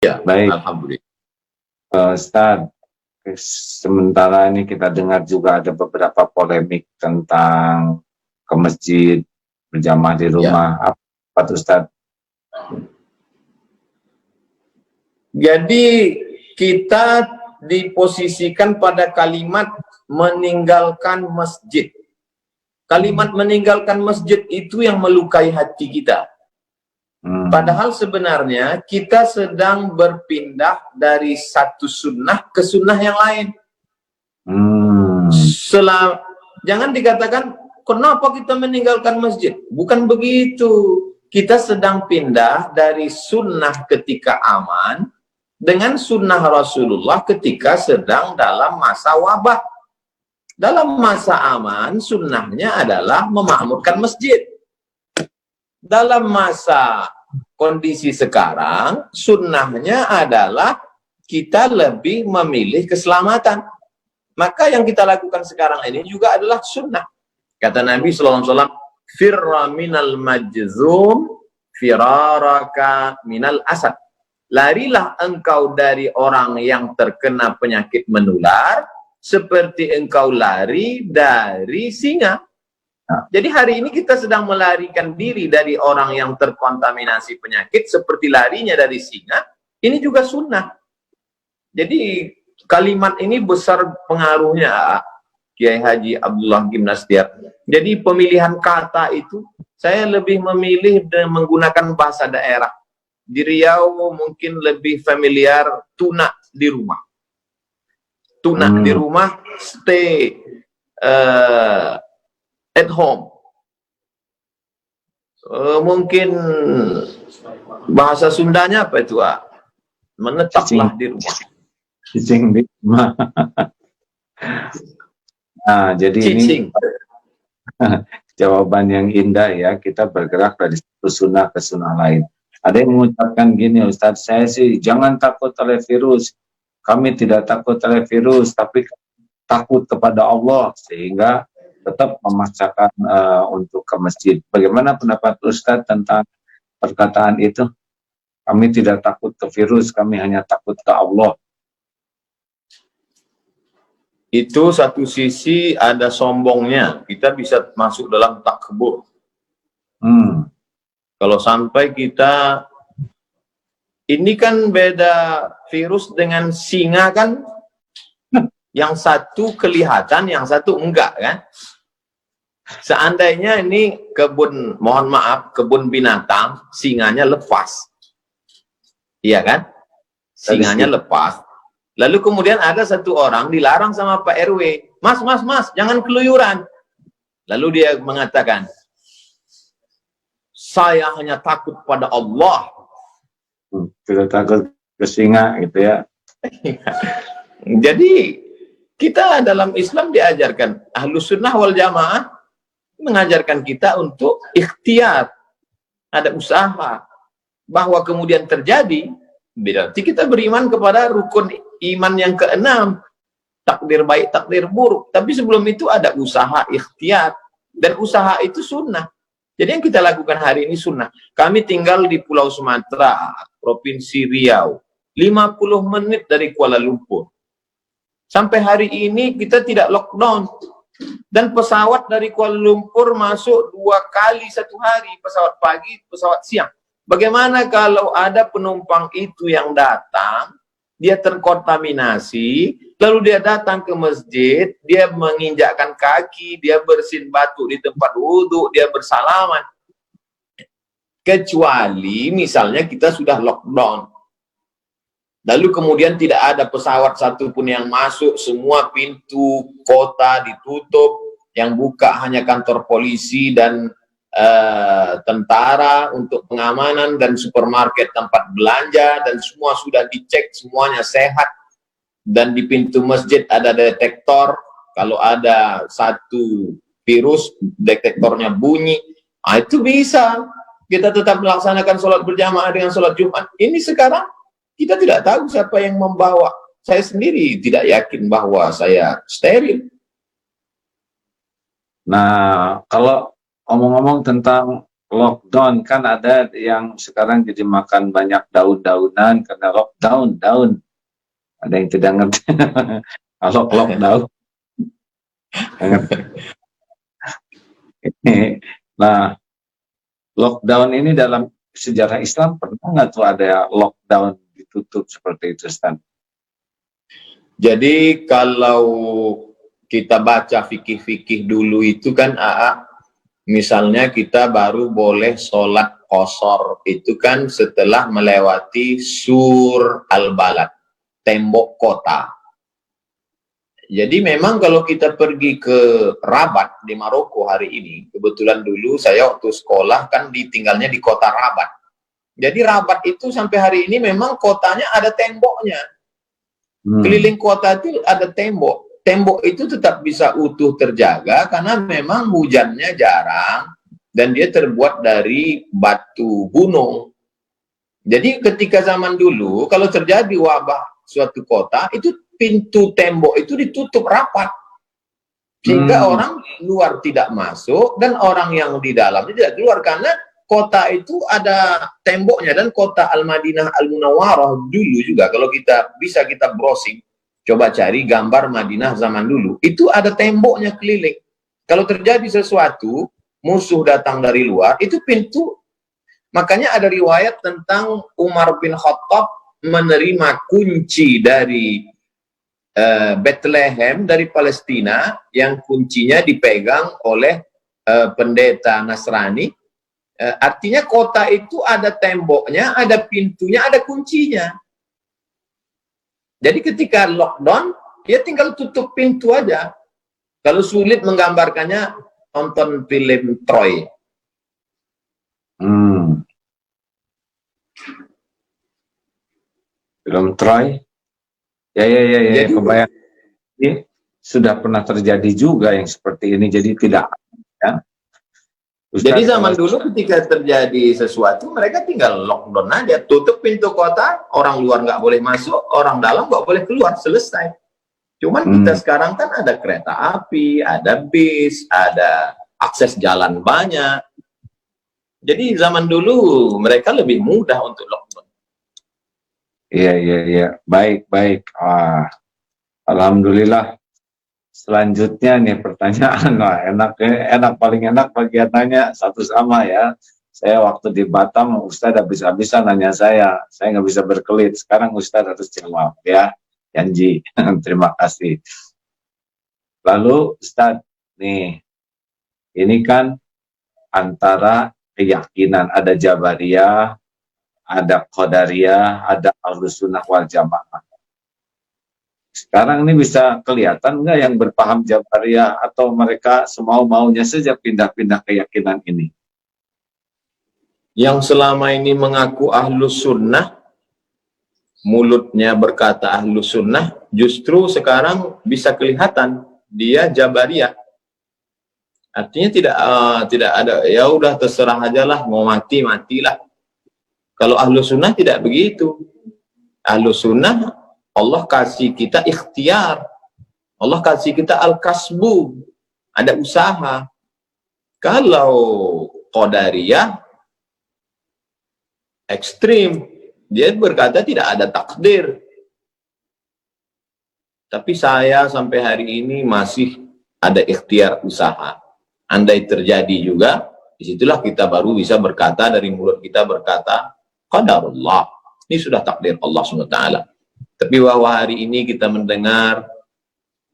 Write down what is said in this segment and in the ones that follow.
Ya, Baik, alhamdulillah. Ustaz, sementara ini kita dengar juga ada beberapa polemik tentang ke masjid, berjamaah di Ya. rumah. Apa tuh, Ustaz? Jadi kita diposisikan pada kalimat meninggalkan masjid. Kalimat meninggalkan masjid itu yang melukai hati kita. Padahal sebenarnya kita sedang berpindah dari satu sunnah ke sunnah yang lain. Jangan dikatakan, kenapa kita meninggalkan masjid? Bukan begitu. Kita sedang pindah dari sunnah ketika aman dengan sunnah Rasulullah ketika sedang dalam masa wabah. Dalam masa aman, sunnahnya adalah memakmurkan masjid. Dalam masa kondisi sekarang, sunnahnya adalah kita lebih memilih keselamatan. Maka yang kita lakukan sekarang ini juga adalah sunnah. Kata Nabi SAW, firra minal majzum, firaraka minal asad. Larilah engkau dari orang yang terkena penyakit menular, seperti engkau lari dari singa. Jadi hari ini kita sedang melarikan diri dari orang yang terkontaminasi penyakit, seperti larinya dari singa. Ini juga sunnah. Jadi kalimat ini besar pengaruhnya, Kiai Haji Abdullah Gimnastiar. Jadi pemilihan kata itu, saya lebih memilih menggunakan bahasa daerah. Di Riau mungkin lebih familiar tuna di rumah. Tuna di rumah, stay at home. Mungkin bahasa Sundanya apa itu? Menetaplah di rumah. Cicing di rumah. Nah, jadi Cicing. Ini jawaban yang indah ya. Kita bergerak dari satu sunnah ke sunnah lain. Ada yang mengucapkan gini, Ustadz, saya sih jangan takut oleh virus. Kami tidak takut oleh virus, tapi takut kepada Allah, sehingga tetap memaksakan untuk ke masjid. Bagaimana pendapat Ustadz tentang perkataan itu? Kami tidak takut ke virus, kami hanya takut ke Allah. Itu satu sisi ada sombongnya. Kita bisa masuk dalam takbur. Kalau sampai kita, ini kan beda virus dengan singa kan, yang satu kelihatan, yang satu enggak kan. Seandainya ini kebun, mohon maaf, kebun binatang, singanya lepas. Iya kan? Singanya lepas. Lalu kemudian ada satu orang dilarang sama Pak RW, mas, jangan keluyuran. Lalu dia mengatakan, saya hanya takut pada Allah. Tidak takut ke singa gitu ya. Jadi kita dalam Islam diajarkan, Ahlus Sunnah wal Jamaah mengajarkan kita untuk ikhtiar, ada usaha, bahwa kemudian terjadi, berarti kita beriman kepada rukun iman yang keenam, takdir baik, takdir buruk. Tapi sebelum itu ada usaha ikhtiar, dan usaha itu sunnah. Jadi yang kita lakukan hari ini sunnah. Kami tinggal di Pulau Sumatera, Provinsi Riau, 50 menit dari Kuala Lumpur. Sampai hari ini kita tidak lockdown. Dan pesawat dari Kuala Lumpur masuk 2 kali satu hari, pesawat pagi, pesawat siang. Bagaimana kalau ada penumpang itu yang datang, dia terkontaminasi, lalu dia datang ke masjid, dia menginjakkan kaki, dia bersin batu di tempat wudhu, dia bersalaman. Kecuali misalnya kita sudah lockdown. Lalu kemudian tidak ada pesawat satupun yang masuk, semua pintu kota ditutup, yang buka hanya kantor polisi dan tentara untuk pengamanan, dan supermarket tempat belanja, dan semua sudah dicek, semuanya sehat. Dan di pintu masjid ada detektor, kalau ada satu virus, detektornya bunyi. Nah, itu bisa kita tetap melaksanakan sholat berjamaah dengan sholat Jumat. Ini sekarang kita tidak tahu siapa yang membawa. Saya sendiri tidak yakin bahwa saya steril. Nah, kalau ngomong-ngomong tentang lockdown, kan ada yang sekarang jadi makan banyak daun-daunan karena lockdown, daun. Ada yang tidak ngerti. Kalau lockdown. Nah, lockdown ini dalam sejarah Islam pernah nggak tuh ada lockdown ditutup seperti itu, Ustaz? Jadi kalau kita baca fikih-fikih dulu itu kan misalnya kita baru boleh sholat qashar itu kan setelah melewati sur al-balad, tembok kota. Jadi memang kalau kita pergi ke Rabat di Maroko hari ini, kebetulan dulu saya waktu sekolah kan ditinggalnya di kota Rabat. Jadi Rabat itu sampai hari ini memang kotanya ada temboknya. Keliling kota itu ada tembok. Tembok itu tetap bisa utuh terjaga karena memang hujannya jarang dan dia terbuat dari batu gunung. Jadi ketika zaman dulu kalau terjadi wabah suatu kota itu pintu tembok itu ditutup rapat sehingga orang luar tidak masuk dan orang yang di dalam tidak keluar karena kota itu ada temboknya. Dan kota Al-Madinah Al-Munawwarah dulu juga kalau kita bisa kita browsing, coba cari gambar Madinah zaman dulu, itu ada temboknya keliling. Kalau terjadi sesuatu, musuh datang dari luar, itu pintu. Makanya ada riwayat tentang Umar bin Khattab menerima kunci dari Bethlehem dari Palestina yang kuncinya dipegang oleh pendeta Nasrani. Artinya kota itu ada temboknya, ada pintunya, ada kuncinya. Jadi ketika lockdown, dia tinggal tutup pintu aja. Kalau sulit menggambarkannya, tonton film Troy. Film Troy? Ya, Jadi, kebayang. Ini sudah pernah terjadi juga yang seperti ini, jadi tidak. Ya. Ustaz, jadi zaman dulu ketika terjadi sesuatu, mereka tinggal lockdown aja, tutup pintu kota, orang luar nggak boleh masuk, orang dalam nggak boleh keluar, selesai. Cuman kita sekarang kan ada kereta api, ada bis, ada akses jalan banyak. Jadi zaman dulu mereka lebih mudah untuk lockdown. Iya. Baik. Alhamdulillah. Selanjutnya nih pertanyaan, enak paling enak bagiannya satu sama ya. Saya waktu di Batam, Ustadz habis-habisan nanya saya nggak bisa berkelit. Sekarang Ustadz harus jawab ya, janji. Terima kasih. Lalu Ustadz nih, ini kan antara keyakinan ada Jabariyah, ada Qadariyah, ada Ahlussunnah wal Jamaah. Sekarang ini bisa kelihatan nggak yang berpaham Jabariyah atau mereka semau-maunya saja pindah-pindah keyakinan ini? Yang selama ini mengaku Ahlus Sunnah, mulutnya berkata Ahlus Sunnah, justru sekarang bisa kelihatan dia Jabariyah. Artinya tidak ada, ya udah terserah aja lah, mau matilah. Kalau Ahlus Sunnah tidak begitu. Ahlus Sunnah Allah kasih kita ikhtiar, Allah kasih kita al-kasbu, ada usaha. Kalau Qadariyah ekstrim, dia berkata tidak ada takdir. Tapi saya sampai hari ini masih ada ikhtiar usaha. Andai terjadi juga, disitulah kita baru bisa berkata, dari mulut kita berkata qadarullah, ini sudah takdir Allah SWT. Tapi bahwa hari ini kita mendengar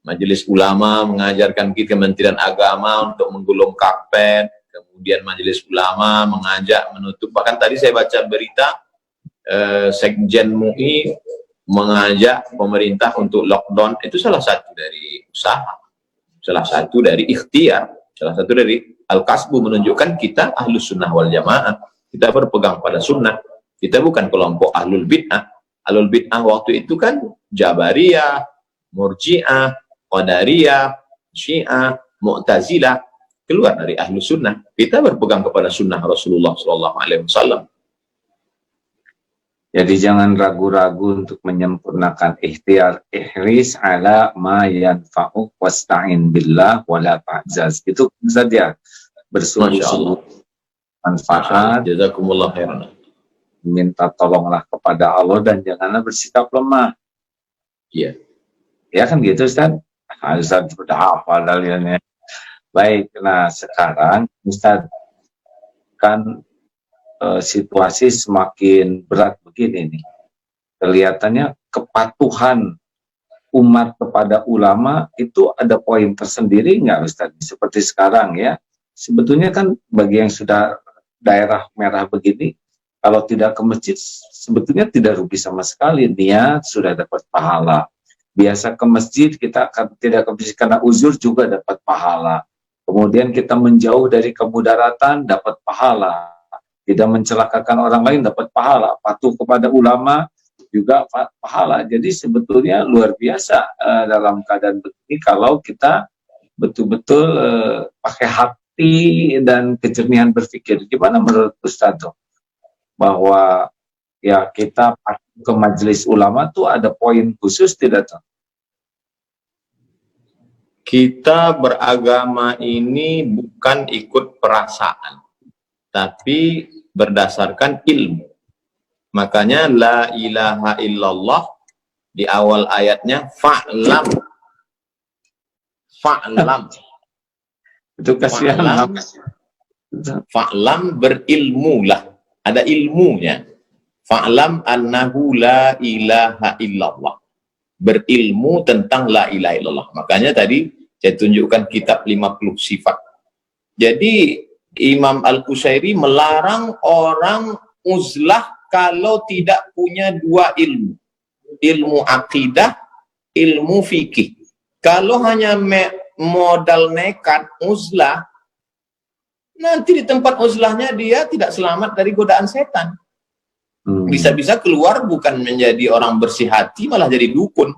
Majelis Ulama mengajarkan kita, Kementerian Agama untuk menggulung karpet, kemudian Majelis Ulama mengajak menutup, bahkan tadi saya baca berita Sekjen MUI mengajak pemerintah untuk lockdown. Itu salah satu dari usaha, salah satu dari ikhtiar, salah satu dari al-kasbu, menunjukkan kita Ahlus Sunnah wal Jamaah, kita berpegang pada sunnah, kita bukan kelompok Ahlul Bid'ah. Ahlul Bid'ah waktu itu kan Jabariyah, Murji'ah, Qadariyah, Syiah, Mu'tazilah, keluar dari Ahlus Sunnah. Kita berpegang kepada sunnah Rasulullah SAW. Jadi jangan ragu-ragu untuk menyempurnakan ikhtiar, ihris ala ma yanfa'uk wasta'in billah wala ta'jaz. Itu saja, bersungguh-sungguh manfaat, Jazakumullah khairan. minta tolonglah kepada Allah dan janganlah bersikap lemah. Iya. Ya kan gitu Ustaz? Ustaz sudah hafal dalilnya. Baik, nah sekarang Ustaz kan situasi semakin berat begini nih. Kelihatannya kepatuhan umat kepada ulama itu ada poin tersendiri nggak Ustaz? Seperti sekarang ya. Sebetulnya kan bagi yang sudah daerah merah begini, kalau tidak ke masjid sebetulnya tidak rugi sama sekali, niat sudah dapat pahala. Biasa ke masjid kita akan tidak ke masjid karena uzur juga dapat pahala. Kemudian kita menjauh dari kemudaratan dapat pahala. Tidak mencelakakan orang lain dapat pahala. Patuh kepada ulama juga pahala. Jadi sebetulnya luar biasa dalam keadaan begini kalau kita betul-betul pakai hati dan kejernihan berpikir. Gimana menurut Ustaz bahwa ya kita ke majelis ulama tuh ada poin khusus tidak tuh? Kita beragama ini bukan ikut perasaan, tapi berdasarkan ilmu. Makanya la ilaha illallah di awal ayatnya fa'lam. Fa'lam. Itu kasihan. Fa'lam berilmulah. Ada ilmunya. Fa'lam annahu la ilaha illallah. Berilmu tentang la ilaha illallah. Makanya tadi saya tunjukkan kitab 50 sifat. Jadi Imam Al-Qusairi melarang orang uzlah kalau tidak punya dua ilmu. Ilmu akidah, ilmu fikih. Kalau hanya modal nekat uzlah, nanti di tempat uzlahnya dia tidak selamat dari godaan setan. Bisa-bisa keluar bukan menjadi orang bersih hati, malah jadi dukun.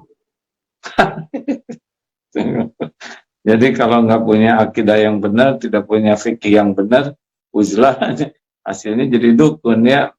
Jadi kalau nggak punya akidah yang benar, tidak punya fikih yang benar, uzlah hasilnya jadi dukun ya.